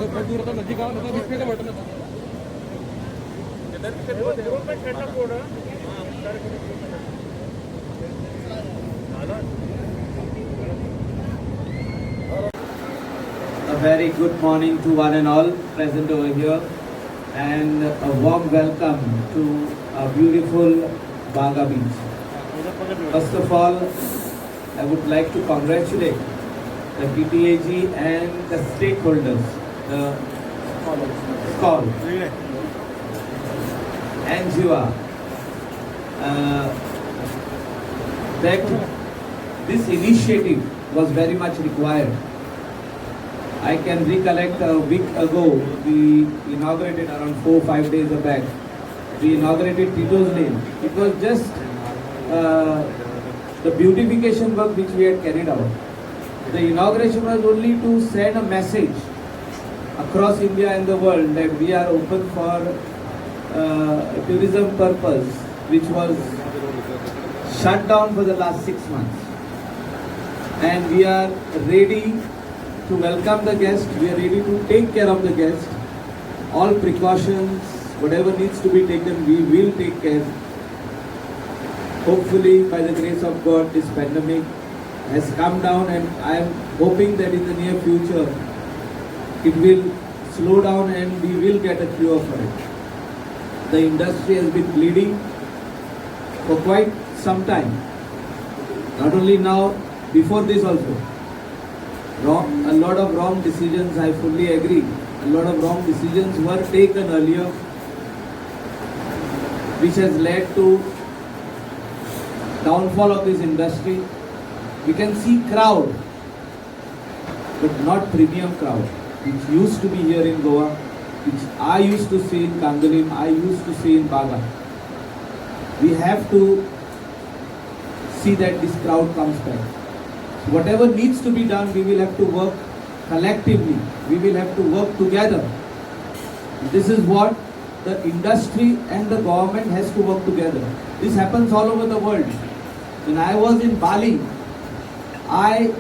A very good morning to one and all present over here, and a warm welcome to a beautiful Baga beach. First of all, I would like to congratulate the PTAG and the stakeholders, the SCOL and Jiva, that this initiative was very much required. I can recollect a week ago, we inaugurated around 4-5 days back. We inaugurated Tito's Lane. It was just the beautification work which we had carried out. The inauguration was only to send a message across India and the world that we are open for tourism purpose, which was shut down for the last 6 months. And we are ready to welcome the guest, we are ready to take care of the guest. All precautions, whatever needs to be taken, we will take care. Hopefully, by the grace of God, this pandemic has come down, and I am hoping that in the near future, it will slow down and we will get a cure for it. The industry has been bleeding for quite some time. Not only now, before this also. A lot of wrong decisions, I fully agree. A lot of wrong decisions were taken earlier, which has led to downfall of this industry. We can see crowd, but not premium crowd, which used to be here in Goa, which I used to see in Kandolim, I used to see in Baga. We have to see that this crowd comes back. Whatever needs to be done, we will have to work collectively. We will have to work together. This is what the industry and the government has to work together. This happens all over the world. When I was in Bali, I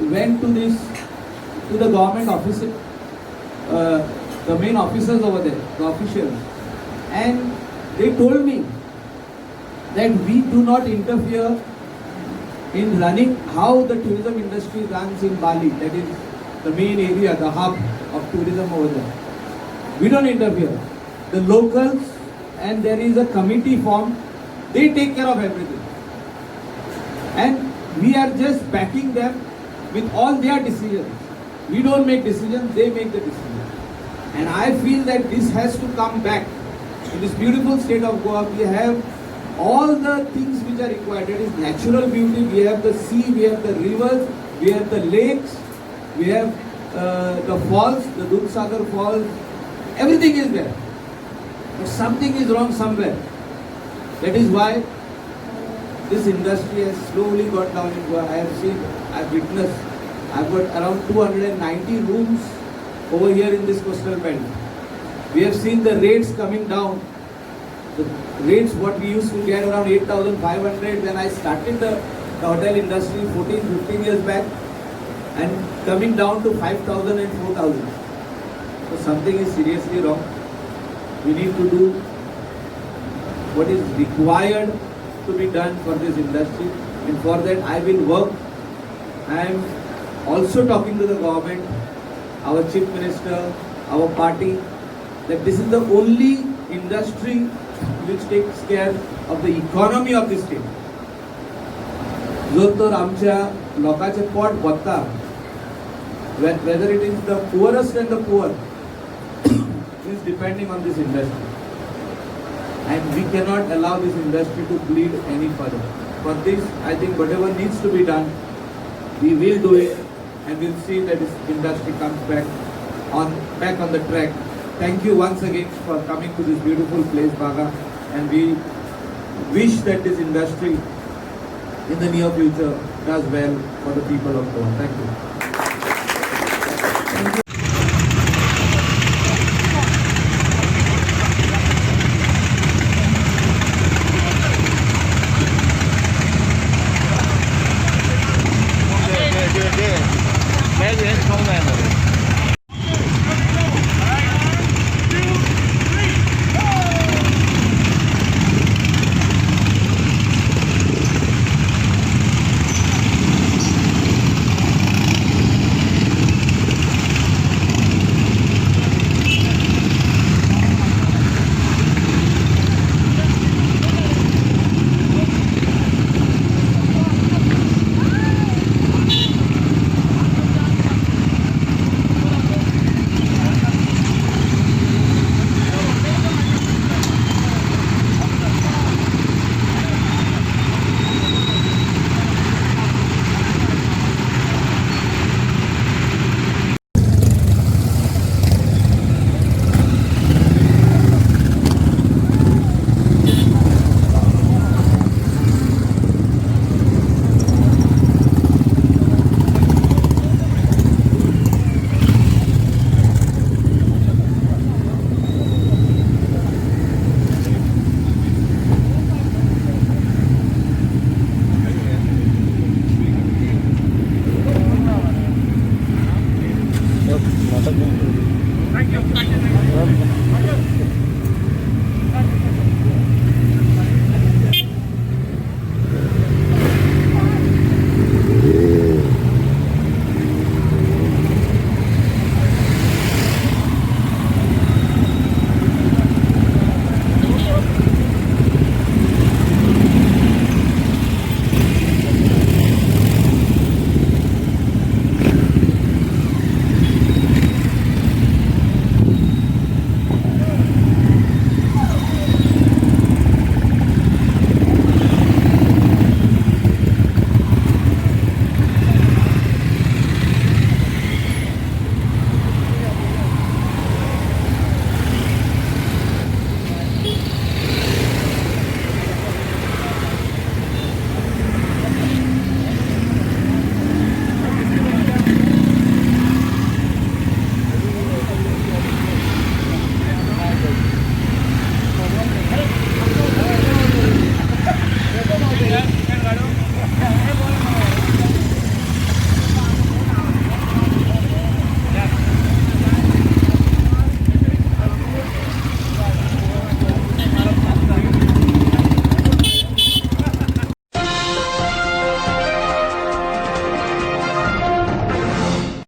went to the government office, the main officers over there, the officials, and they told me that we do not interfere in running how the tourism industry runs in Bali, that is the main area, the hub of tourism over there. We don't interfere. The locals, and there is a committee formed, they take care of everything. And we are just backing them with all their decisions. We don't make decisions, they make the decisions. And I feel that this has to come back. In this beautiful state of Goa, we have all the things which are required. That is natural beauty. We have the sea, we have the rivers, we have the lakes, we have the falls, the Dudhsagar falls. Everything is there. But something is wrong somewhere. That is why this industry has slowly got down in Goa. I have seen, I have witnessed, I have got around 290 rooms over here in this coastal belt. We have seen the rates coming down. The rates what we used to get around 8,500 when I started the hotel industry 14-15 years back, and coming down to 5,000 and 4,000. So something is seriously wrong. We need to do what is required to be done for this industry, and for that I will work. I am also talking to the government, our chief minister, our party, that this is the only industry which takes care of the economy of the state. जो तर आमच्या लोकांचे pot भरता, whether it is the poorest and the poor, is depending on this industry. And we cannot allow this industry to bleed any further. For this, I think whatever needs to be done, we will do it, and we'll see that this industry comes back on the track. Thank you once again for coming to this beautiful place, Baga, and we wish that this industry in the near future does well for the people of Goa. Thank you. नाटक नाही.